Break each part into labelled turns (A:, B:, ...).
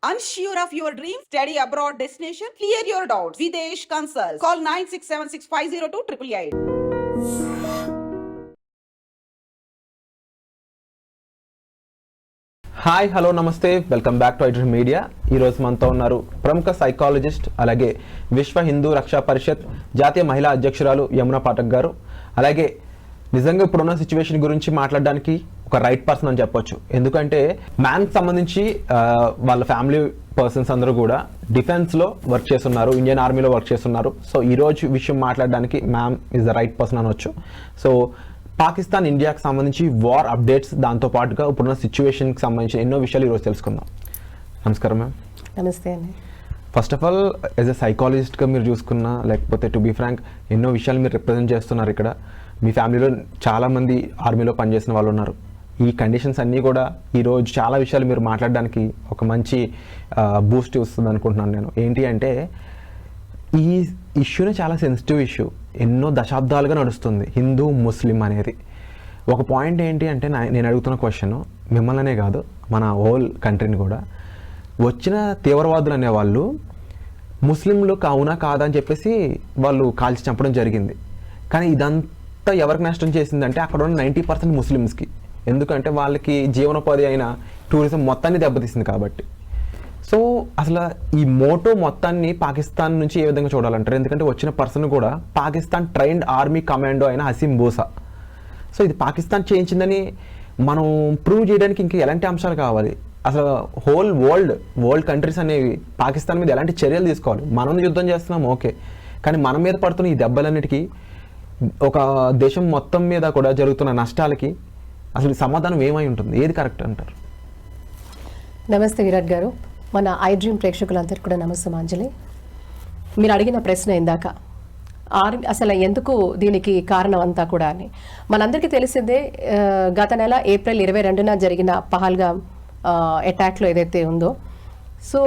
A: Unsure of your dream? Study abroad destination? Clear your doubts. Videsh Consult. Call 9676502888.
B: Hi hello నమస్తే welcome back to iDream Media. ఈరోజు మనతో ఉన్నారు ప్రముఖ psychologist అలాగే విశ్వ హిందూ రక్షా పరిషత్ జాతీయ మహిళా అధ్యక్షురాలు యమునా పాఠక్ గారు. అలాగే నిజంగా ఇప్పుడున్న సిచ్యువేషన్ గురించి మాట్లాడడానికి ఒక రైట్ పర్సన్ అని చెప్పొచ్చు. ఎందుకంటే మ్యాన్కి సంబంధించి వాళ్ళ ఫ్యామిలీ పర్సన్స్ అందరూ కూడా డిఫెన్స్లో వర్క్ చేస్తున్నారు, ఇండియన్ ఆర్మీలో వర్క్ చేస్తున్నారు. సో ఈరోజు విషయం మాట్లాడడానికి ma'am is the right person అనొచ్చు. సో పాకిస్తాన్ ఇండియాకి సంబంధించి వార్ అప్డేట్స్, దాంతో పాటుగా ఇప్పుడున్న సిచ్యువేషన్కి సంబంధించి ఎన్నో విషయాలు ఈరోజు తెలుసుకుందాం. నమస్కారం మ్యామ్.
C: నమస్తే అండి.
B: First of all as a సైకాలజిస్ట్గా మీరు చూసుకున్నా, లేకపోతే టు బీ ఫ్రాంక్ ఎన్నో విషయాలు మీరు రిప్రజెంట్ చేస్తున్నారు. ఇక్కడ మీ ఫ్యామిలీలో చాలామంది ఆర్మీలో పనిచేసిన వాళ్ళు ఉన్నారు. ఈ కండిషన్స్ అన్నీ కూడా ఈరోజు చాలా విషయాలు మీరు మాట్లాడడానికి ఒక మంచి బూస్ట్ ఇస్తుంది అనుకుంటున్నాను నేను. ఏంటి అంటే ఈ ఇష్యూనే చాలా సెన్సిటివ్ ఇష్యూ, ఎన్నో దశాబ్దాలుగా నడుస్తుంది హిందూ ముస్లిం అనేది. ఒక పాయింట్ ఏంటి అంటే నేను అడుగుతున్న క్వశ్చన్ మిమ్మల్నే కాదు మన హోల్ కంట్రీని కూడా, వచ్చిన తీవ్రవాదులు అనేవాళ్ళు ముస్లింలు అవునా కాదా అని చెప్పేసి వాళ్ళు కాల్చి చంపడం జరిగింది. కానీ ఇదంతా ఎవరికి నష్టం చేసిందంటే అక్కడ ఉన్న 90% ముస్లిమ్స్కి. ఎందుకంటే వాళ్ళకి జీవనోపాధి అయిన టూరిజం మొత్తాన్ని దెబ్బతీసింది కాబట్టి. సో అసలు ఈ మోటో మొత్తాన్ని పాకిస్తాన్ నుంచి ఏ విధంగా చూడాలంటారు? ఎందుకంటే వచ్చిన పర్సన్ కూడా పాకిస్తాన్ ట్రైన్డ్ ఆర్మీ కమాండో అయిన హసీం బూసా. సో ఇది పాకిస్తాన్ చేయించిందని మనం ప్రూవ్ చేయడానికి ఇంకా ఎలాంటి అంశాలు కావాలి? అసలు హోల్ వరల్డ్ కంట్రీస్ అనేవి పాకిస్తాన్ మీద ఎలాంటి చర్యలు తీసుకోవాలి? మనం యుద్ధం చేస్తున్నాం ఓకే, కానీ మన మీద పడుతున్న ఈ దెబ్బలన్నిటికీ, ఒక దేశం మొత్తం మీద కూడా జరుగుతున్న నష్టాలకి అసలు సమాధానం ఏమై ఉంటుంది? ఏది కరెక్ట్ అంటారు?
C: నమస్తే విరాట్ గారు. మన ఐడ్రీమ్ ప్రేక్షకులందరికీ కూడా నమస్సమాంజలి. మీరు అడిగిన ప్రశ్న ఇందాక అసలు ఎందుకు దీనికి కారణం అంతా కూడా అని మనందరికీ తెలిసిందే. గత నెల ఏప్రిల్ 22న జరిగిన పహల్గామ్ అటాక్లో ఏదైతే ఉందో, సో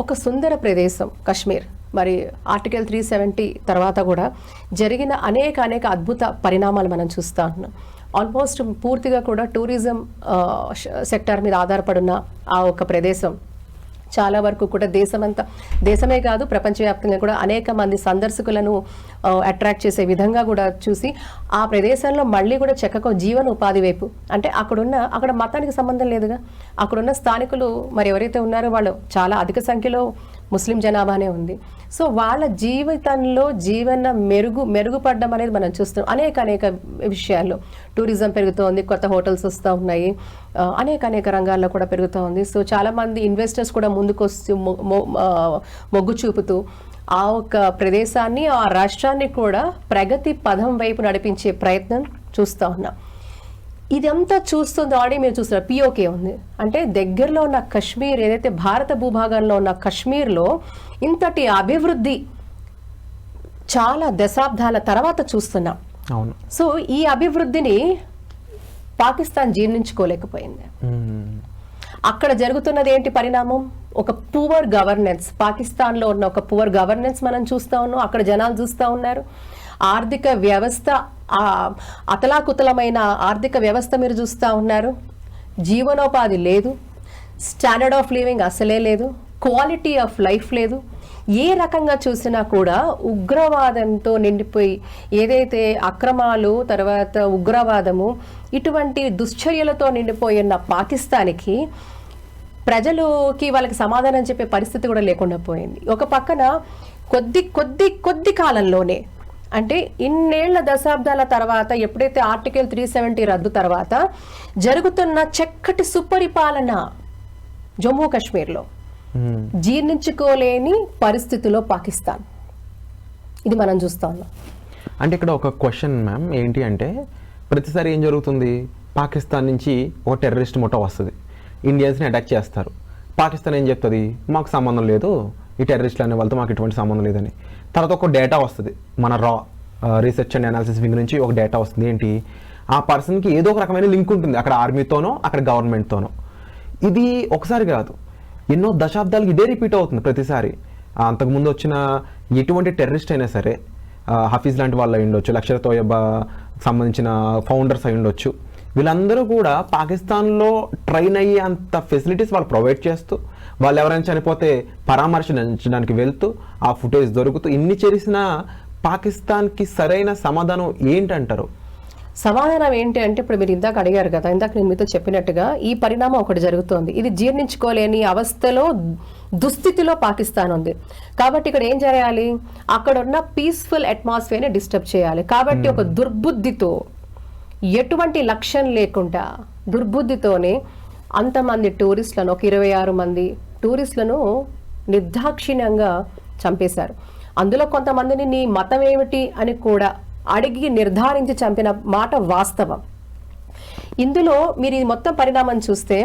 C: ఒక సుందర ప్రదేశం కాశ్మీర్, మరి ఆర్టికల్ 370 తర్వాత కూడా జరిగిన అనేక అద్భుత పరిణామాలు మనం చూస్తూ ఉన్నాం. ఆల్మోస్ట్ పూర్తిగా కూడా టూరిజం సెక్టార్ మీద ఆధారపడిన ఆ ఒక ప్రదేశం చాలా వరకు కూడా దేశమే కాదు ప్రపంచవ్యాప్తంగా కూడా అనేక మంది సందర్శకులను అట్రాక్ట్ చేసే విధంగా కూడా చూసి ఆ ప్రదేశంలో మళ్ళీ కూడా చక్కగా జీవన ఉపాధి వైపు, అంటే అక్కడ మతానికి సంబంధం లేదుగా, అక్కడున్న స్థానికులు మరి ఎవరైతే ఉన్నారో వాళ్ళు చాలా అధిక సంఖ్యలో ముస్లిం జనాభానే ఉంది. సో వాళ్ళ జీవితంలో జీవన మెరుగుపడడం అనేది మనం చూస్తున్నాం. అనేక విషయాల్లో టూరిజం పెరుగుతోంది, కొత్త హోటల్స్ వస్తూ ఉన్నాయి, అనేక రంగాల్లో కూడా పెరుగుతూ ఉంది. సో చాలామంది ఇన్వెస్టర్స్ కూడా ముందుకు వస్తూ మొగ్గు చూపుతూ ఆ ఒక ప్రదేశాన్ని, ఆ రాష్ట్రాన్ని కూడా ప్రగతి పదం వైపు నడిపించే ప్రయత్నం చూస్తూ ఉన్నాం. ఇదంతా చూస్తుంది ఆల్రెడీ మీరు చూస్తున్నారు, పిఓకే ఉంది. అంటే దగ్గరలో ఉన్న కశ్మీర్, ఏదైతే భారత భూభాగంలో ఉన్న కశ్మీర్లో ఇంతటి అభివృద్ధి చాలా దశాబ్దాల తర్వాత చూస్తున్నాం.
B: అవును.
C: సో ఈ అభివృద్ధిని పాకిస్తాన్ జీర్ణించుకోలేకపోయింది. అక్కడ జరుగుతున్నది ఏంటి పరిణామం? ఒక పువర్ గవర్నెన్స్, పాకిస్తాన్లో ఉన్న ఒక పువర్ గవర్నెన్స్ మనం చూస్తూ ఉన్నాం, అక్కడ జనాలు చూస్తూ ఉన్నారు. ఆర్థిక వ్యవస్థ, అతలాకుతలమైన ఆర్థిక వ్యవస్థ మీరు చూస్తూ ఉన్నారు. జీవనోపాధి లేదు, స్టాండర్డ్ ఆఫ్ లివింగ్ అసలే లేదు, క్వాలిటీ ఆఫ్ లైఫ్ లేదు. ఏ రకంగా చూసినా కూడా ఉగ్రవాదంతో నిండిపోయి, ఏదైతే అక్రమాలు, తర్వాత ఉగ్రవాదము, ఇటువంటి దుశ్చర్యలతో నిండిపోయిన పాకిస్తాన్కి ప్రజలకి వాళ్ళకి సమాధానం చెప్పే పరిస్థితి కూడా లేకుండా పోయింది. ఒక పక్కన కొద్ది కాలంలోనే, అంటే ఇన్నేళ్ల దశాబ్దాల తర్వాత, ఎప్పుడైతే ఆర్టికల్ 370 రద్దు తర్వాత జరుగుతున్న చక్కటి సుపరిపాలన జమ్మూ కాశ్మీర్లో జీర్ణించుకోలేని పరిస్థితిలో పాకిస్తాన్, ఇది మనం చూస్తా ఉన్నాం.
B: అంటే ఇక్కడ ఒక క్వశ్చన్ మ్యామ్ ఏంటి అంటే, ప్రతిసారి ఏం జరుగుతుంది, పాకిస్తాన్ నుంచి ఒక టెర్రరిస్ట్ ముఠా వస్తుంది, ఇండియన్స్ని అటాక్ చేస్తారు. పాకిస్తాన్ ఏం చెప్తుంది, మాకు సంబంధం లేదు, ఈ టెర్రరిస్టులు అనే వాళ్ళతో మాకు ఎటువంటి సంబంధం లేదని. తర్వాత ఒక డేటా వస్తుంది, మన రీసెర్చ్ అండ్ అనాలిసిస్ వింగ్ నుంచి ఒక డేటా వస్తుంది. ఏంటి, ఆ పర్సన్కి ఏదో ఒక రకమైన లింక్ ఉంటుంది అక్కడ ఆర్మీతోనో అక్కడ గవర్నమెంట్తోనో. ఇది ఒకసారి కాదు, ఎన్నో దశాబ్దాలకు ఇదే రిపీట్ అవుతుంది ప్రతిసారి. అంతకుముందు వచ్చిన ఎటువంటి టెర్రరిస్ట్ అయినా సరే, హఫీజ్ లాంటి వాళ్ళు అయి ఉండొచ్చు, లష్కర్ తోయబా సంబంధించిన ఫౌండర్స్ అయి ఉండొచ్చు, వీళ్ళందరూ కూడా పాకిస్తాన్లో ట్రైన్ అయ్యే అంత ఫెసిలిటీస్ వాళ్ళు ప్రొవైడ్ చేస్తూ వాళ్ళు ఎవరైనా చనిపోతే పరామర్శించడానికి వెళ్తూ ఆ ఫుటేజ్ దొరుకుతూ ఇన్ని చేసిన పాకిస్తాన్కి సరైన సమాధానం ఏంటంటారు?
C: సమాధానం ఏంటి అంటే, ఇప్పుడు మీరు ఇందాక అడిగారు కదా, ఇందాక నేను మీతో చెప్పినట్టుగా ఈ పరిణామం ఒకటి జరుగుతోంది. ఇది జీర్ణించుకోలేని అవస్థలో, దుస్థితిలో పాకిస్తాన్ ఉంది. కాబట్టి ఇక్కడ ఏం చేయాలి, అక్కడ ఉన్న పీస్ఫుల్ అట్మాస్ఫియర్ని డిస్టర్బ్ చేయాలి. కాబట్టి ఒక దుర్బుద్ధితో, ఎటువంటి లక్ష్యం లేకుండా దుర్బుద్ధితోనే అంతమంది టూరిస్టులను, ఒక 26 మంది టూరిస్టులను నిర్దాక్షిణ్యంగా చంపేశారు. అందులో కొంతమందిని నీ మతం ఏమిటి అని కూడా అడిగి నిర్ధారించి చంపిన మాట వాస్తవం. ఇందులో మీరు ఈ మొత్తం పరిణామం చూస్తే,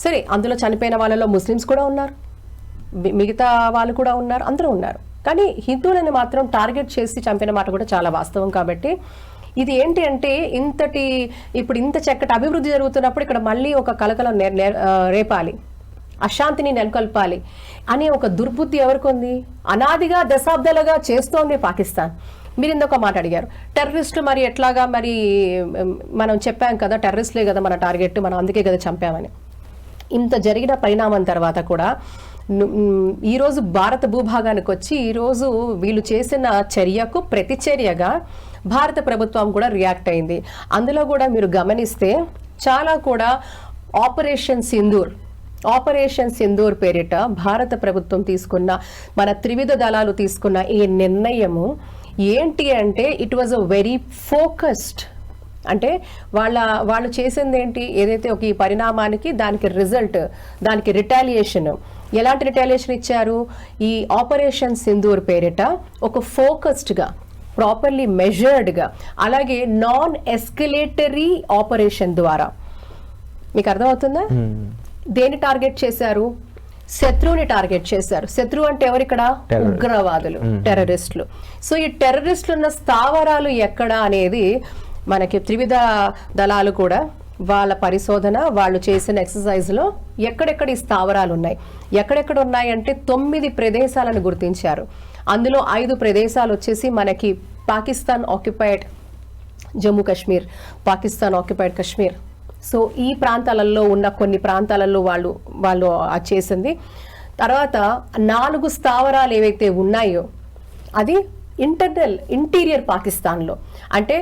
C: సరే అందులో చనిపోయిన వాళ్ళలో ముస్లిమ్స్ కూడా ఉన్నారు, మిగతా వాళ్ళు కూడా ఉన్నారు, అందరూ ఉన్నారు. కానీ హిందువులను మాత్రం టార్గెట్ చేసి చంపిన మాట కూడా చాలా వాస్తవం. కాబట్టి ఇది ఏంటి అంటే, ఇప్పుడు ఇంత చక్కటి అభివృద్ధి జరుగుతున్నప్పుడు ఇక్కడ మళ్ళీ ఒక కలకలం రేపాలి, అశాంతిని నెలకొల్పాలి అనే ఒక దుర్బుద్ధి ఎవరికి ఉంది? అనాదిగా దశాబ్దాలుగా చేస్తోంది పాకిస్తాన్. మీరు ఇంకొక మాట అడిగారు, టెర్రరిస్టులు మరి ఎట్లాగా, మరి మనం చెప్పాం కదా టెర్రరిస్టులే కదా మన టార్గెట్, మనం అందుకే కదా చంపామని. ఇంత జరిగిన పరిణామం తర్వాత కూడా ఈరోజు భారత భూభాగానికి వచ్చి ఈరోజు వీళ్ళు చేసిన చర్యకు ప్రతిచర్యగా భారత ప్రభుత్వం కూడా రియాక్ట్ అయింది. అందులో కూడా మీరు గమనిస్తే చాలా కూడా ఆపరేషన్ సింధూర్ పేరిట భారత ప్రభుత్వం తీసుకున్న, మన త్రివిధ దళాలు తీసుకున్న ఈ నిర్ణయము ఏంటి అంటే, it was a very focused. అంటే వాళ్ళు చేసింది ఏంటి, ఏదైతే ఒక ఈ పరిణామానికి దానికి రిజల్ట్, దానికి రిటాలియేషన్, ఎలాంటి రిటాలియేషన్ ఇచ్చారు, ఈ ఆపరేషన్ సింధూర్ పేరిట ఒక ఫోకస్డ్గా, ప్రాపర్లీ మెజర్డ్గా, అలాగే నాన్ ఎస్కలేటరీ ఆపరేషన్ ద్వారా. మీకు అర్థమవుతుందా? దేని టార్గెట్ చేశారు? శత్రువుని టార్గెట్ చేశారు. శత్రువు అంటే ఎవరు ఇక్కడ? ఉగ్రవాదులు, టెర్రరిస్టులు. సో ఈ టెర్రరిస్టులు ఉన్న స్థావరాలు ఎక్కడ అనేది మనకి త్రివిధ దళాలు కూడా వాళ్ళ పరిశోధన, వాళ్ళు చేసిన ఎక్సర్సైజ్లో ఎక్కడెక్కడ ఈ స్థావరాలు ఉన్నాయి, ఎక్కడెక్కడ ఉన్నాయి అంటే 9 ప్రదేశాలను గుర్తించారు. అందులో 5 ప్రదేశాలు వచ్చేసి మనకి Pakistan occupied Jammu Kashmir, Pakistan occupied Kashmir. So ఈ ప్రాంతాలలో ఉన్న కొన్ని ప్రాంతాలలో వాళ్ళు చేసింది. తర్వాత 4 స్థావరాలు ఏవైతే ఉన్నాయో అది ఇంటీరియర్ పాకిస్తాన్లో, అంటే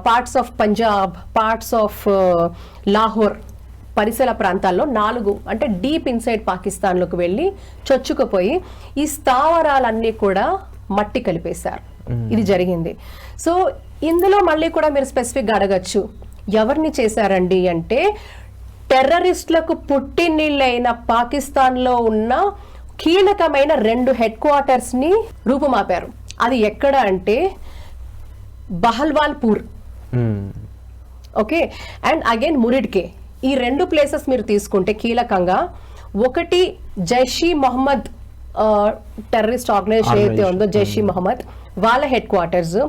C: parts of Punjab, parts of Lahore పరిసర ప్రాంతాల్లో 4, అంటే డీప్ ఇన్సైడ్ పాకిస్తాన్లోకి వెళ్ళి చొచ్చుకుపోయి ఈ స్థావరాలన్నీ కూడా మట్టి కలిపేశారు. ఇది జరిగింది. సో ఇందులో మళ్ళీ కూడా మీరు స్పెసిఫిక్గా అడగచ్చు, ఎవరిని చేశారండి అంటే, టెర్రరిస్టులకు పుట్టినిళ్ళైన పాకిస్తాన్లో ఉన్న కీలకమైన 2 హెడ్ క్వార్టర్స్ని రూపుమాపారు. అది ఎక్కడ అంటే బహల్వాల్పూర్, ఓకే, అండ్ అగైన్ మురిడ్కే. ఈ 2 ప్లేసెస్ మీరు తీసుకుంటే కీలకంగా, ఒకటి జైషీ మొహమ్మద్ టెర్రరిస్ట్ ఆర్గనైజేషన్ ఏదైతే ఉందో జైషీ మొహమ్మద్ వాళ్ళ హెడ్ క్వార్టర్స్,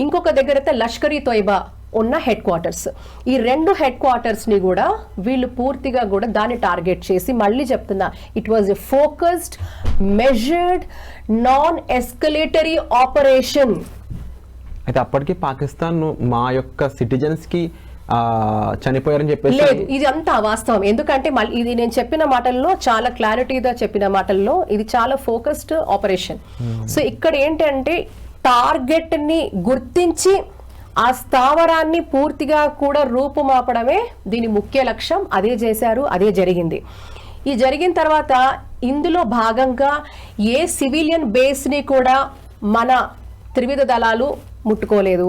C: ఇంకొక దగ్గర అయితే లష్కర్ ఈ తోయిబా ఉన్న హెడ్ క్వార్టర్స్. ఈ 2 హెడ్ క్వార్టర్స్ ని కూడా వీళ్ళు పూర్తిగా కూడా దాన్ని టార్గెట్ చేసి, మళ్ళీ చెప్తున్నా, it was a focused, measured, non escalatory operation.
B: అయితే అప్పటికి పాకిస్తాన్ మా యొక్క సిటిజన్స్ కి చనిపోయారని చెప్పేసి
C: లేదు, ఇది అంతా అవాస్తవం. ఎందుకంటే మళ్ళీ ఇది నేను చెప్పిన మాటల్లో, చాలా క్లారిటీగా చెప్పిన మాటల్లో, ఇది చాలా ఫోకస్డ్ ఆపరేషన్. సో ఇక్కడ ఏంటంటే టార్గెట్ ని గుర్తించి ఆ స్థావరాన్ని పూర్తిగా కూడా రూపుమాపడమే దీని ముఖ్య లక్ష్యం. అదే చేశారు, అదే జరిగింది. ఈ జరిగిన తర్వాత ఇందులో భాగంగా ఏ సివిలియన్ బేస్ ని కూడా మన త్రివిధ దళాలు ముట్టుకోలేదు,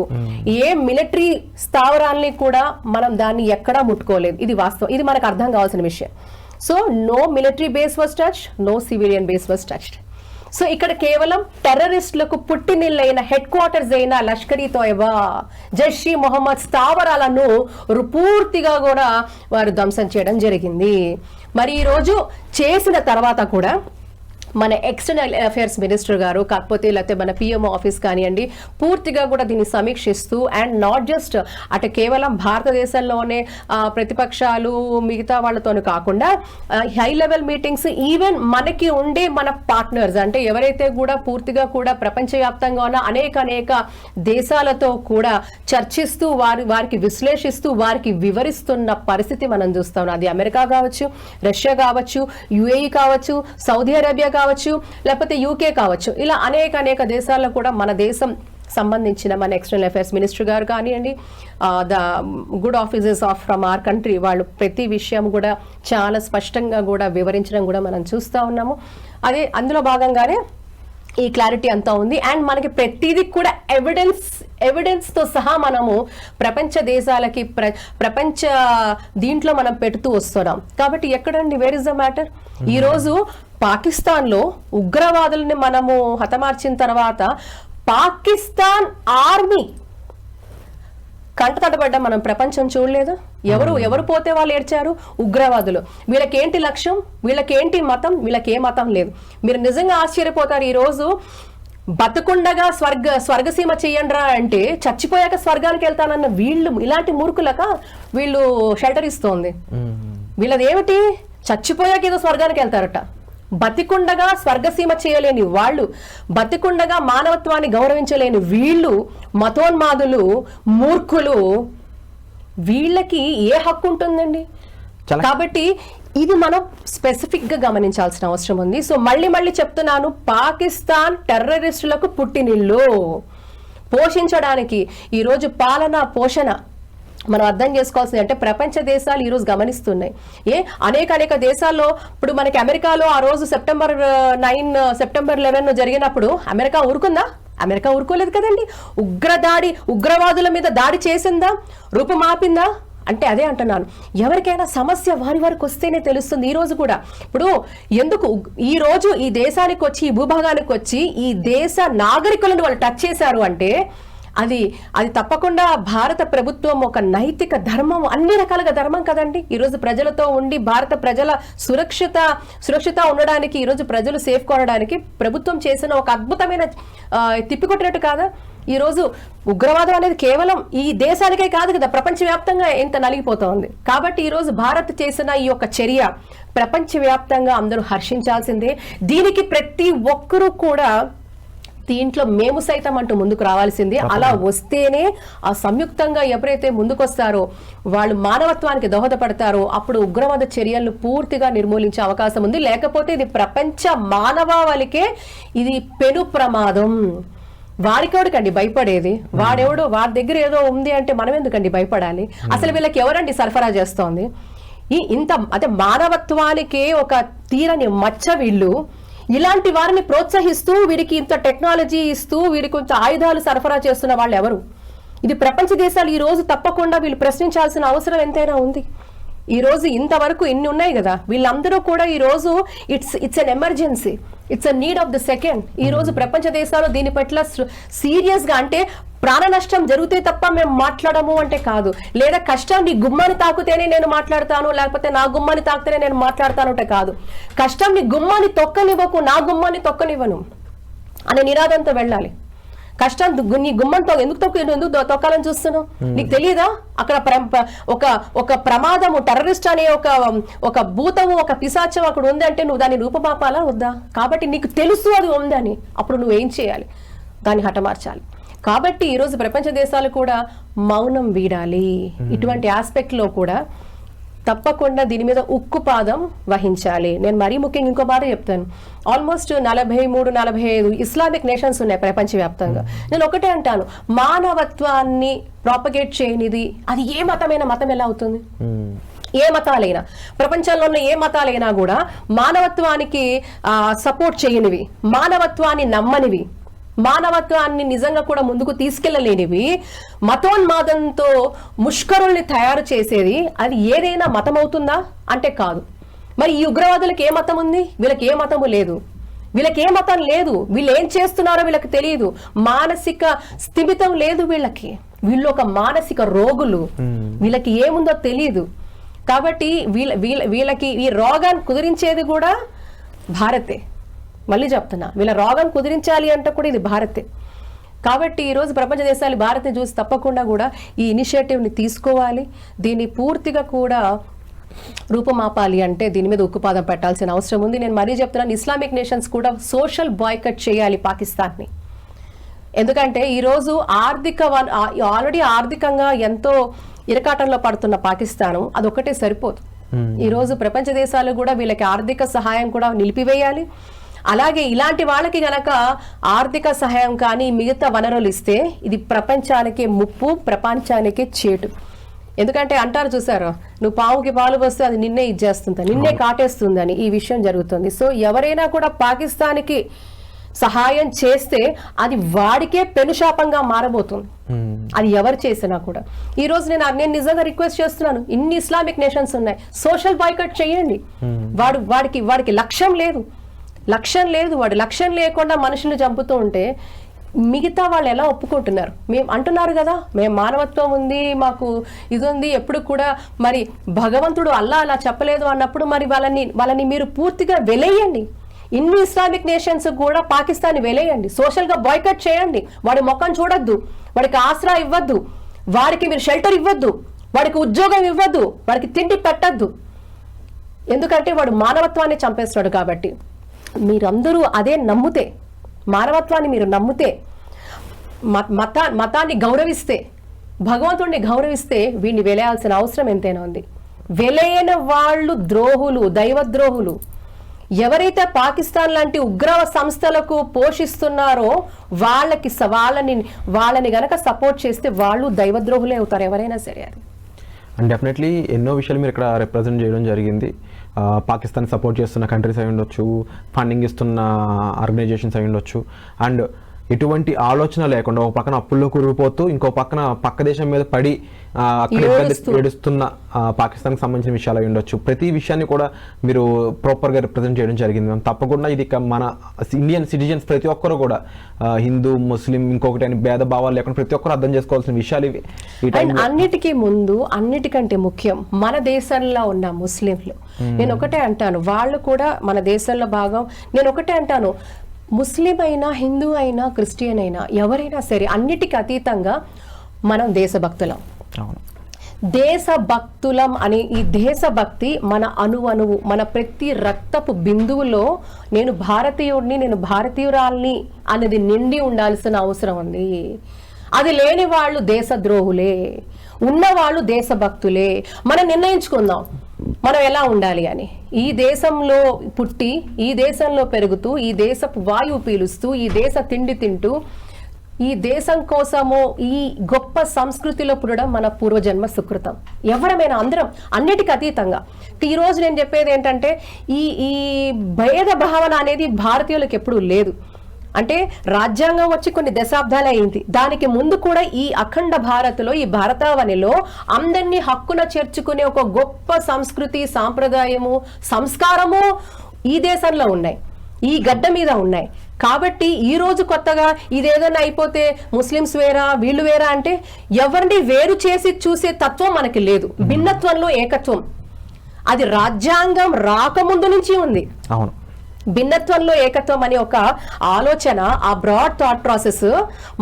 C: ఏ మిలిటరీ స్థావరాల్ని కూడా మనం దాన్ని ఎక్కడా ముట్టుకోలేదు. ఇది వాస్తవం, ఇది మనకు అర్థం కావాల్సిన విషయం. So no military base was touch, no civilian base was touched. So ఇక్కడ కేవలం టెర్రరిస్టులకు పుట్టినిళ్ళైన హెడ్ క్వార్టర్స్ అయిన లష్కర్ ఈ తోయిబా, జైషీ మొహమ్మద్ స్థావరాలను పూర్తిగా కూడా వారు ధ్వంసం చేయడం జరిగింది. మరి ఈరోజు చేసిన తర్వాత కూడా మన ఎక్స్టర్నల్ అఫైర్స్ మినిస్టర్ గారు కాకపోతే లేకపోతే మన పిఎంఓ ఆఫీస్ కానివ్వండి పూర్తిగా కూడా దీన్ని సమీక్షిస్తూ అండ్ నాట్ జస్ట్ అటు కేవలం భారతదేశంలోనే ప్రతిపక్షాలు మిగతా వాళ్ళతోనే కాకుండా హై లెవెల్ మీటింగ్స్ ఈవెన్ మనకి ఉండే మన పార్ట్నర్స్ అంటే ఎవరైతే కూడా పూర్తిగా కూడా ప్రపంచవ్యాప్తంగా ఉన్న అనేక దేశాలతో కూడా చర్చిస్తూ వారికి విశ్లేషిస్తూ వారికి వివరిస్తున్న పరిస్థితి మనం చూస్తాం. అది అమెరికా కావచ్చు, రష్యా కావచ్చు, యుఏఈ కావచ్చు, సౌదీ అరేబియా కావచ్చు, లేకపోతే యూకే కావచ్చు, ఇలా అనేక దేశాల్లో కూడా మన దేశం సంబంధించిన మన ఎక్స్టర్నల్ అఫైర్స్ మినిస్టర్ గారు కానివ్వండి the good officers from our country వాళ్ళు ప్రతి విషయం కూడా చాలా స్పష్టంగా కూడా వివరించడం కూడా మనం చూస్తూ ఉన్నాము. అదే అందులో భాగంగానే ఈ క్లారిటీ అంతా ఉంది. అండ్ మనకి ప్రతిదీ కూడా ఎవిడెన్స్ తో సహా మనము ప్రపంచ దేశాలకి ప్రపంచ దీంట్లో మనం పెడుతూ వస్తున్నాం. కాబట్టి ఎక్కడండి వేర్ ఇస్ ద మ్యాటర్? ఈ రోజు పాకిస్తాన్ లో ఉగ్రవాదుల్ని మనము హతమార్చిన తర్వాత పాకిస్తాన్ ఆర్మీ కంట తడబడ్డా మనం ప్రపంచం చూడలేదు. ఎవరు పోతే వాళ్ళు ఏడ్చారు? ఉగ్రవాదులు. వీళ్ళకేంటి లక్ష్యం, వీళ్ళకేంటి మతం, వీళ్ళకి ఏ మతం లేదు. మీరు నిజంగా ఆశ్చర్యపోతారు. ఈ రోజు బతుకుండగా స్వర్గసీమ చెయ్యండ్రా అంటే చచ్చిపోయాక స్వర్గానికి వెళ్తానన్న వీళ్ళు ఇలాంటి మూర్ఖులక వీళ్ళు షెల్టర్ ఇస్తోంది. వీళ్ళది ఏమిటి? చచ్చిపోయాక ఏదో స్వర్గానికి వెళ్తారట. బతికుండగా స్వర్గసీమ చేయలేని వాళ్ళు, బతికుండగా మానవత్వాన్ని గౌరవించలేని వీళ్ళు, మతోన్మాదులు, మూర్ఖులు, వీళ్ళకి ఏ హక్కు ఉంటుందండి? కాబట్టి ఇది మనం స్పెసిఫిక్ గా గమనించాల్సిన అవసరం ఉంది. సో మళ్ళీ చెప్తున్నాను, పాకిస్తాన్ టెర్రరిస్టులకు పుట్టినిల్లు. పోషించడానికి ఈరోజు పాలన పోషణ మనం అర్థం చేసుకోవాల్సింది అంటే ప్రపంచ దేశాలు ఈ రోజు గమనిస్తున్నాయి. అనేక దేశాల్లో ఇప్పుడు మనకి అమెరికాలో ఆ రోజు సెప్టెంబర్ 9 సెప్టెంబర్ 11 జరిగినప్పుడు అమెరికా ఊరుకుందా? అమెరికా ఊరుకోలేదు కదండి. ఉగ్రవాదుల మీద దాడి చేసిందా? రూపుమాపిందా? అంటే అదే అంటున్నాను, ఎవరికైనా సమస్య వారి వరకు వస్తేనే తెలుస్తుంది. ఈ రోజు కూడా ఇప్పుడు ఎందుకు ఈ రోజు ఈ దేశానికి వచ్చి ఈ భూభాగానికి వచ్చి ఈ దేశ నాగరికులను వాళ్ళు టచ్ చేశారు అంటే అది తప్పకుండా భారత ప్రభుత్వం ఒక నైతిక ధర్మం, అన్ని రకాలుగా ధర్మం కదండి. ఈరోజు ప్రజలతో ఉండి భారత ప్రజల సురక్షిత ఉండడానికి, ఈరోజు ప్రజలు సేఫ్ కొనడానికి ప్రభుత్వం చేసిన ఒక అద్భుతమైన తిప్పికొట్టినట్టు కాదా? ఈరోజు ఉగ్రవాదం అనేది కేవలం ఈ దేశానికే కాదు కదా, ప్రపంచవ్యాప్తంగా ఎంత నలిగిపోతోంది. కాబట్టి ఈరోజు భారత్ చేసిన ఈ యొక్క చర్య ప్రపంచవ్యాప్తంగా అందరూ హర్షించాల్సిందే. దీనికి ప్రతి ఒక్కరూ కూడా దీంట్లో మేము సైతం అంటూ ముందుకు రావాల్సింది. అలా వస్తేనే ఆ సంయుక్తంగా ఎవరైతే ముందుకొస్తారో వాళ్ళు మానవత్వానికి దోహదపడతారో అప్పుడు ఉగ్రవాద చర్యలను పూర్తిగా నిర్మూలించే అవకాశం ఉంది. లేకపోతే ఇది ప్రపంచ మానవాళికే ఇది పెను ప్రమాదం. వాడికెవడికండి భయపడేది? వాడి దగ్గర ఏదో ఉంది అంటే మనం ఎందుకండి భయపడాలి? అసలు వీళ్ళకి ఎవరండి సరఫరా చేస్తోంది? అంటే మానవత్వానికే ఒక తీరని మచ్చ వీళ్ళు. ఇలాంటి వారిని ప్రోత్సహిస్తూ వీరికి ఇంత టెక్నాలజీ ఇస్తూ వీరికి కొంత ఆయుధాలు సరఫరా చేస్తున్న వాళ్ళు ఎవరు? ఇది ప్రపంచ దేశాలు ఈ రోజు తప్పకుండా వీళ్ళు ప్రశ్నించాల్సిన అవసరం ఎంతైనా ఉంది. ఈ రోజు ఇంతవరకు ఇన్ని ఉన్నాయి కదా, వీళ్ళందరూ కూడా ఈ రోజు it's an emergency, it's a need of the second. ఈ రోజు ప్రపంచ దేశాలు దీని పట్ల సీరియస్ గా అంటే ప్రాణ నష్టం జరిగితే తప్ప మేము మాట్లాడము అంటే కాదు, లేదా కష్టం నీ గుమ్మాన్ని తాకుతేనే నేను మాట్లాడతాను, లేకపోతే నా గుమ్మాన్ని తాకితేనే నేను మాట్లాడతాను అంటే కాదు. కష్టం నీ గుమ్మాన్ని తొక్కనివ్వకు, నా గుమ్మాన్ని తొక్కనివ్వను అనే నినాదంతో వెళ్ళాలి. కష్టం నీ గుమ్మంతో ఎందుకు తొక్కాలని చూస్తున్నావు? నీకు తెలియదా అక్కడ ఒక ప్రమాదము, టెర్రరిస్ట్ అనే ఒక భూతము, ఒక పిశాచం అక్కడ ఉంది అంటే నువ్వు దాన్ని రూపమాపాలా వద్దా? కాబట్టి నీకు తెలుసు అది ఉందని, అప్పుడు నువ్వేం చేయాలి? దాన్ని హఠమార్చాలి. కాబట్టి ఈరోజు ప్రపంచ దేశాలు కూడా మౌనం వీడాలి. ఇటువంటి ఆస్పెక్ట్ లో కూడా తప్పకుండా దీని మీద ఉక్కుపాదం వహించాలి. నేను మరీ ముఖ్యంగా ఇంకో మాట చెప్తాను, ఆల్మోస్ట్ 43-45 ఇస్లామిక్ నేషన్స్ ఉన్నాయి ప్రపంచవ్యాప్తంగా. నేను ఒకటే అంటాను, మానవత్వాన్ని ప్రాపగేట్ చేయనిది అది ఏ మతమైన మతం ఎలా అవుతుంది? ఏ మతాలైనా, ప్రపంచంలో ఉన్న ఏ మతాలైనా కూడా మానవత్వానికి సపోర్ట్ చేయనివి, మానవత్వాన్ని నమ్మనివి, మానవత్వాన్ని నిజంగా కూడా ముందుకు తీసుకెళ్లలేనివి, మతోన్మాదంతో ముష్కరుల్ని తయారు చేసేది అది ఏదైనా మతం అవుతుందా అంటే కాదు. మరి ఈ ఉగ్రవాదులకు ఏ మతం ఉంది? వీళ్ళకి ఏ మతము లేదు. వీళ్ళకి ఏ మతం లేదు. వీళ్ళు ఏం చేస్తున్నారో వీళ్ళకి తెలియదు. మానసిక స్థిమితం లేదు వీళ్ళకి. వీళ్ళు ఒక మానసిక రోగులు. వీళ్ళకి ఏముందో తెలియదు. కాబట్టి వీళ్ళకి ఈ రోగాన్ని కుదిరించేది కూడా భారతే. మళ్ళీ చెప్తున్నా, వీళ్ళ రోగం కుదిరించాలి అంటే కూడా ఇది భారతే. కాబట్టి ఈరోజు ప్రపంచ దేశాలు భారత్ని చూసి తప్పకుండా కూడా ఈ ఇనిషియేటివ్ని తీసుకోవాలి. దీన్ని పూర్తిగా కూడా రూపమాపాలి అంటే దీని మీద ఉక్కుపాదం పెట్టాల్సిన అవసరం ఉంది. నేను మరీ చెప్తున్నాను, ఇస్లామిక్ నేషన్స్ కూడా సోషల్ బాయ్కట్ చేయాలి పాకిస్తాన్ని. ఎందుకంటే ఈరోజు ఆల్రెడీ ఆర్థికంగా ఎంతో ఇరకాటంలో పడుతున్న పాకిస్తాను అదొక్కటే సరిపోదు. ఈరోజు ప్రపంచ దేశాలు కూడా వీళ్ళకి ఆర్థిక సహాయం కూడా నిలిపివేయాలి. అలాగే ఇలాంటి వాళ్ళకి గనక ఆర్థిక సహాయం కానీ మిగతా వనరులు ఇస్తే ఇది ప్రపంచానికి ముప్పు, ప్రపంచానికి చేటు. ఎందుకంటే అంటారు చూసారు, నువ్వు పావుకి పాలు వస్తే అది నిన్నే ఇచ్చేస్తుంది, నిన్నే కాటేస్తుందని ఈ విషయం జరుగుతుంది. సో ఎవరైనా కూడా పాకిస్తాన్కి సహాయం చేస్తే అది వాడికే పెనుశాపంగా మారబోతుంది, అది ఎవరు చేసినా కూడా. ఈ రోజు నేను నిజంగా రిక్వెస్ట్ చేస్తున్నాను, ఇన్ని ఇస్లామిక్ నేషన్స్ ఉన్నాయి, సోషల్ బాయ్కట్ చేయండి. వాడికి లక్ష్యం లేదు, వాడు లక్ష్యం లేకుండా మనుషులు చంపుతూ ఉంటే మిగతా వాళ్ళు ఎలా ఒప్పుకుంటున్నారు? మేము అంటున్నారు కదా, మేము మానవత్వం ఉంది, మాకు ఇది ఉంది, ఎప్పుడు కూడా మరి భగవంతుడు అలా చెప్పలేదు అన్నప్పుడు మరి వాళ్ళని మీరు పూర్తిగా వెలేయండి. ఇన్ని ఇస్లామిక్ నేషన్స్ కూడా పాకిస్తాన్ వెలేయండి, సోషల్గా బాయ్కట్ చేయండి. వాడి ముఖం చూడొద్దు, వాడికి ఆసరా ఇవ్వద్దు, వాడికి మీరు షెల్టర్ ఇవ్వద్దు, వాడికి ఉద్యోగం ఇవ్వద్దు, వాడికి తిండి పెట్టద్దు. ఎందుకంటే వాడు మానవత్వాన్ని చంపేస్తున్నాడు. కాబట్టి మీరందరూ అదే నమ్మితే, మానవత్వాన్ని మీరు నమ్మితే, మతాన్ని గౌరవిస్తే, భగవంతుడిని గౌరవిస్తే వీడిని వెలేయాల్సిన అవసరం ఎంతైనా ఉంది. వెలేయన వాళ్ళు ద్రోహులు, దైవద్రోహులు. ఎవరైతే పాకిస్తాన్ లాంటి ఉగ్రవ సంస్థలకు పోషిస్తున్నారో వాళ్ళని గనక సపోర్ట్ చేస్తే వాళ్ళు దైవద్రోహులే అవుతారు ఎవరైనా సరే. అది
B: అండ్ డెఫినెట్లీ ఎన్నో విషయాలు మీరు ఇక్కడ రిప్రజెంట్ చేయడం జరిగింది. పాకిస్తాన్ సపోర్ట్ చేస్తున్న కంట్రీస్ అయి ఉండొచ్చు, ఫండింగ్ ఇస్తున్న ఆర్గనైజేషన్స్ అయి ఉండొచ్చు. అండ్ ఎటువంటి ఆలోచన లేకుండా ఒక పక్కన అప్పుల్లో కూరుకుపోతూ ఇంకో పక్కన పక్క దేశం మీద పడి అక్కడ ఏడుస్తున్న పాకిస్తాన్కి సంబంధించిన విషయాలు అయి ఉండొచ్చు. ప్రతి విషయాన్ని కూడా మీరు ప్రాపర్గా రిప్రజెంట్ చేయడం జరిగింది మ్యామ్. తప్పకుండా ఇది మన ఇండియన్ సిటిజన్స్ ప్రతి ఒక్కరు కూడా హిందూ, ముస్లిం ఇంకొకటి అని భేదభావాలు లేకుండా ప్రతి ఒక్కరు అర్థం చేసుకోవాల్సిన విషయాలు ఇవి.
C: అన్నిటికీ ముందు, అన్నిటికంటే ముఖ్యం మన దేశంలో ఉన్న ముస్లింలు. నేను ఒకటే అంటాను, వాళ్ళు కూడా మన దేశంలో భాగం. నేను ఒకటే అంటాను, ముస్లిం అయినా, హిందూ అయినా, క్రిస్టియన్ అయినా, ఎవరైనా సరే అన్నిటికీ అతీతంగా మనం దేశభక్తులం. దేశభక్తులం అనే ఈ దేశభక్తి మన అణువు, మన ప్రతి రక్తపు బిందువులో నేను భారతీయుడిని, నేను భారతీయురాల్ని అనేది నిండి ఉండాల్సిన అవసరం ఉంది. అది లేని వాళ్ళు దేశద్రోహులే, ఉన్నవాళ్ళు దేశభక్తులే. మనం నిర్ణయించుకుందాం మనం ఎలా ఉండాలి అని. ఈ దేశంలో పుట్టి, ఈ దేశంలో పెరుగుతూ, ఈ దేశపు వాయువు పీలుస్తూ, ఈ దేశ తిండి తింటూ, ఈ దేశం కోసము ఈ గొప్ప సంస్కృతిలో పుట్టడం మన పూర్వజన్మ సుకృతం. ఎవరమైనా అందరం అన్నిటికీ అతీతంగా. ఈరోజు నేను చెప్పేది ఏంటంటే ఈ భేద భావన అనేది భారతీయులకు ఎప్పుడూ లేదు. అంటే రాజ్యాంగం వచ్చి కొన్ని దశాబ్దాలు అయింది, దానికి ముందు కూడా ఈ అఖండ భారత్లో, ఈ భారతావనిలో అందరినీ హక్కున చేర్చుకునే ఒక గొప్ప సంస్కృతి, సాంప్రదాయము, సంస్కారము ఈ దేశంలో ఉన్నాయి, ఈ గడ్డ మీద ఉన్నాయి. కాబట్టి ఈ రోజు కొత్తగా ఇదేదైనా అయిపోతే ముస్లిమ్స్ వేరా, వీళ్ళు వేరా అంటే ఎవరిని వేరు చేసి చూసే తత్వం మనకి లేదు. భిన్నత్వంలో ఏకత్వం, అది రాజ్యాంగం రాకముందు నుంచి ఉంది.
B: అవును,
C: భిన్నత్వంలో ఏకత్వం అనే ఒక ఆలోచన, ఆ బ్రాడ్ థాట్ ప్రాసెస్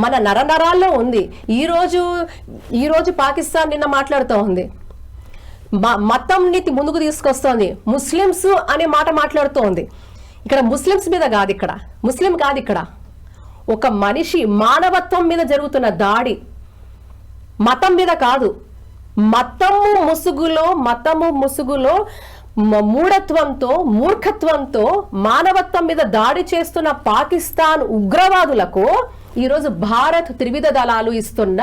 C: మన నరనరాల్లో ఉంది. ఈ రోజు పాకిస్తాన్ నిన్న మాట్లాడుతూ ఉంది, మతంని ముందుకు తీసుకొస్తోంది, ముస్లిమ్స్ అనే మాట మాట్లాడుతోంది. ఇక్కడ ముస్లిమ్స్ మీద కాదు, ముస్లిం కాదు, ఇక్కడ ఒక మనిషి మానవత్వం మీద జరుగుతున్న దాడి, మతం మీద కాదు. మతము ముసుగులో మూఢత్వంతో, మూర్ఖత్వంతో మానవత్వం మీద దాడి చేస్తున్న పాకిస్తాన్ ఉగ్రవాదులకు ఈరోజు భారత్ త్రివిధ దళాలు ఇస్తున్న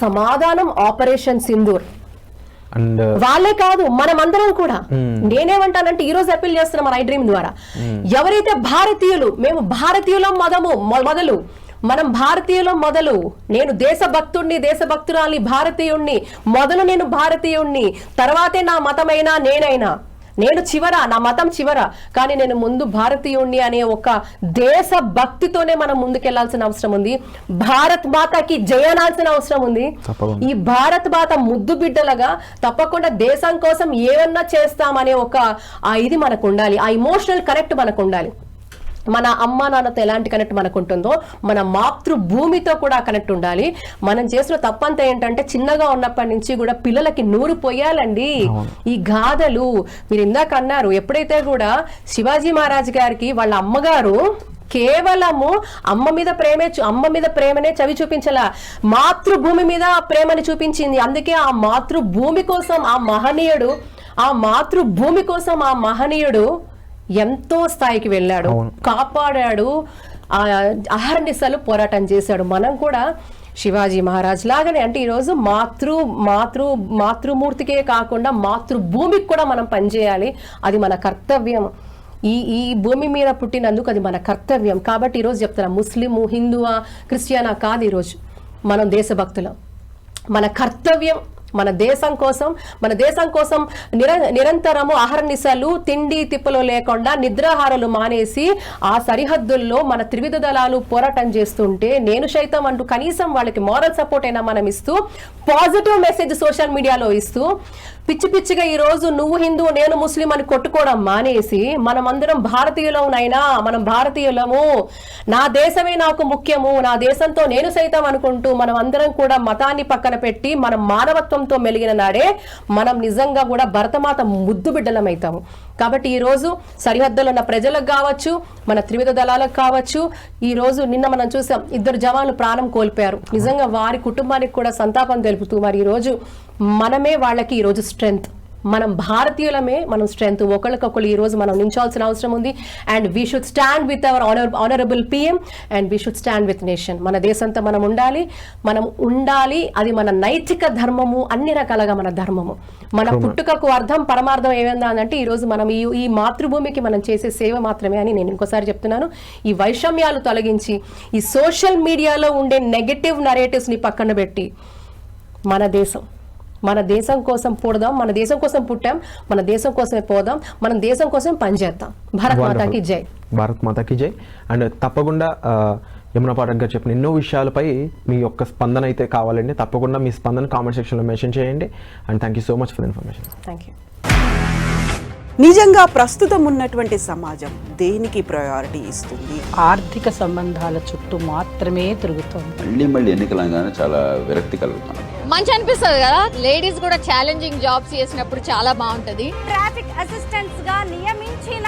C: సమాధానం ఆపరేషన్ సింధూర్. వాళ్ళే కాదు, మనమందరం కూడా. నేనేమంటానంటే ఈ రోజు అప్పీల్ చేస్తున్నా మన ఐ డ్రీమ్ ద్వారా, ఎవరైతే భారతీయులు, మేము భారతీయులం మొదలు, మనం భారతీయులం మొదలు, నేను దేశభక్తుడిని, దేశభక్తురాలి, భారతీయుణ్ణి మొదలు, నేను భారతీయుణ్ణి, తర్వాతే నా మతమైనా నేనైనా, నేను చివర, నా మతం చివర, కానీ నేను ముందు భారతీయుణ్ణి అనే ఒక దేశభక్తితోనే మనం ముందుకెళ్లాల్సిన అవసరం ఉంది. భారత్ మాతకి జయనాల్సిన అవసరం ఉంది. ఈ భారత్ మాత ముద్దు బిడ్డలుగా తప్పకుండా దేశం కోసం ఏమన్నా చేస్తామనే ఒక ఇది మనకు ఉండాలి, ఆ ఇమోషనల్ కనెక్ట్ మనకు ఉండాలి. మన అమ్మ నాన్నతో ఎలాంటి కనెక్ట్ మనకు ఉంటుందో మన మాతృభూమితో కూడా కనెక్ట్ ఉండాలి. మనం చేసిన తప్పంతా ఏంటంటే చిన్నగా ఉన్నప్పటి నుంచి కూడా పిల్లలకి నూరు పోయాలండి ఈ గాథలు. మీరు ఇందాక అన్నారు, ఎప్పుడైతే కూడా శివాజీ మహారాజ్ గారికి వాళ్ళ అమ్మగారు కేవలము అమ్మ మీద ప్రేమనే చవి చూపించలా, మాతృభూమి మీద ప్రేమని చూపించింది. అందుకే ఆ మాతృభూమి కోసం ఆ మహనీయుడు ఎంతో స్థాయికి వెళ్ళాడు, కాపాడాడు, అహర్నిశలు పోరాటం చేశాడు. మనం కూడా శివాజీ మహారాజ్ లాగానే అంటే ఈరోజు మాతృమూర్తికే కాకుండా మాతృభూమికి కూడా మనం పనిచేయాలి. అది మన కర్తవ్యం. ఈ భూమి మీద పుట్టినందుకు అది మన కర్తవ్యం. కాబట్టి ఈరోజు చెప్తున్నా, ముస్లిము, హిందువా, క్రిస్టియనా కాదు, ఈరోజు మనం దేశభక్తులం. మన కర్తవ్యం మన దేశం కోసం నిరంతరము అహర్నిశలు తిండి తిప్పలు లేకుండా నిద్రాహారాలు మానేసి ఆ సరిహద్దుల్లో మన త్రివిధ దళాలు పోరాటం చేస్తుంటే నేను సైతం అంటూ కనీసం వాళ్ళకి మారల్ సపోర్ట్ అయినా మనం ఇస్తూ పాజిటివ్ మెసేజ్ సోషల్ మీడియాలో ఇస్తూ పిచ్చిగా ఈ రోజు నువ్వు హిందూ నేను ముస్లిం అని కొట్టుకోవడం మానేసి మనమందరం భారతీయులమునైనా మనం భారతీయులము, నా దేశమే నాకు ముఖ్యము, నా దేశంతో నేను సైతం అనుకుంటూ మనం అందరం కూడా మతాన్ని పక్కన పెట్టి మనం మానవత్వంతో మెలిగిన నాడే మనం నిజంగా కూడా భరతమాత ముద్దు బిడ్డలమవుతాము. కాబట్టి ఈ రోజు సరిహద్దులో ఉన్న ప్రజలకు కావచ్చు, మన త్రివిధ దళాలకు కావచ్చు, ఈ రోజు నిన్న మనం చూసాం 2 జవాన్లు ప్రాణం కోల్పోయారు. నిజంగా వారి కుటుంబానికి కూడా సంతాపం తెలుపుతూ మరి ఈ రోజు మనమే వాళ్ళకి ఈ రోజు స్ట్రెంగ్త్, మనం భారతీయులమే మనం స్ట్రెంగ్త్. ఒకరికొకరు ఈ రోజు మనం నించాల్సిన అవసరం ఉంది. And we should stand with our honourable PM and we should stand with nation. మన దేశంతో మనం ఉండాలి. అది మన నైతిక ధర్మము, అన్ని రకాలుగా మన ధర్మము. మన పుట్టుకకు అర్థం పరమార్థం ఏమైందా అంటే ఈ రోజు మనం ఈ మాతృభూమికి మనం చేసే సేవ మాత్రమే అని నేను ఇంకోసారి చెప్తున్నాను. ఈ వైషమ్యాలు తొలగించి ఈ సోషల్ మీడియాలో ఉండే నెగటివ్ నరేటివ్స్ ని పక్కన పెట్టి మన దేశం కోసం పుడదాం, మన దేశం కోసం పుట్టాం, మన దేశం కోసమే పోదాం, మనం దేశం కోసం పనిచేద్దాం. భారత్ మాతాకి జై.
B: భారత్ మాతాకి జై. అండ్ తప్పకుండా యమునా పాఠక్ గారు చెప్పిన ఎన్నో విషయాలపై మీ యొక్క స్పందన అయితే కావాలండి. తప్పకుండా మీ స్పందన కామెంట్ సెక్షన్లో మెన్షన్ చేయండి. And thank you so much for information.
C: Thank you.
A: నిజంగా ప్రస్తుతం ఉన్నటువంటి సమాజం దేనికి ప్రయారిటీ ఇస్తుంది?
D: ఆర్థిక సంబంధాల చుట్టూ మాత్రమే తిరుగుతుంది.
E: మళ్ళీ ఎన్నికలంగానే చాలా విరక్తి కలుగుతాం.
F: మంచి అనిపిస్తుంది కదా, లేడీస్ కూడా ఛాలెంజింగ్ జాబ్స్ చేసినప్పుడు చాలా బాగుంటది.
G: ట్రాఫిక్ అసిస్టెంట్స్ గా నియమించిన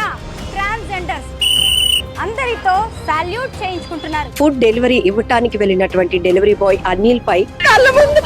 G: ట్రాన్స్జెండర్స్ అందరితో సాల్యూట్ చేయించుకుంటున్నారు.
H: ఫుడ్ డెలివరీ ఇవ్వటానికి వెళ్ళినటువంటి డెలివరీ బాయ్ అనిల్ పై
G: కళ్ళ ముందు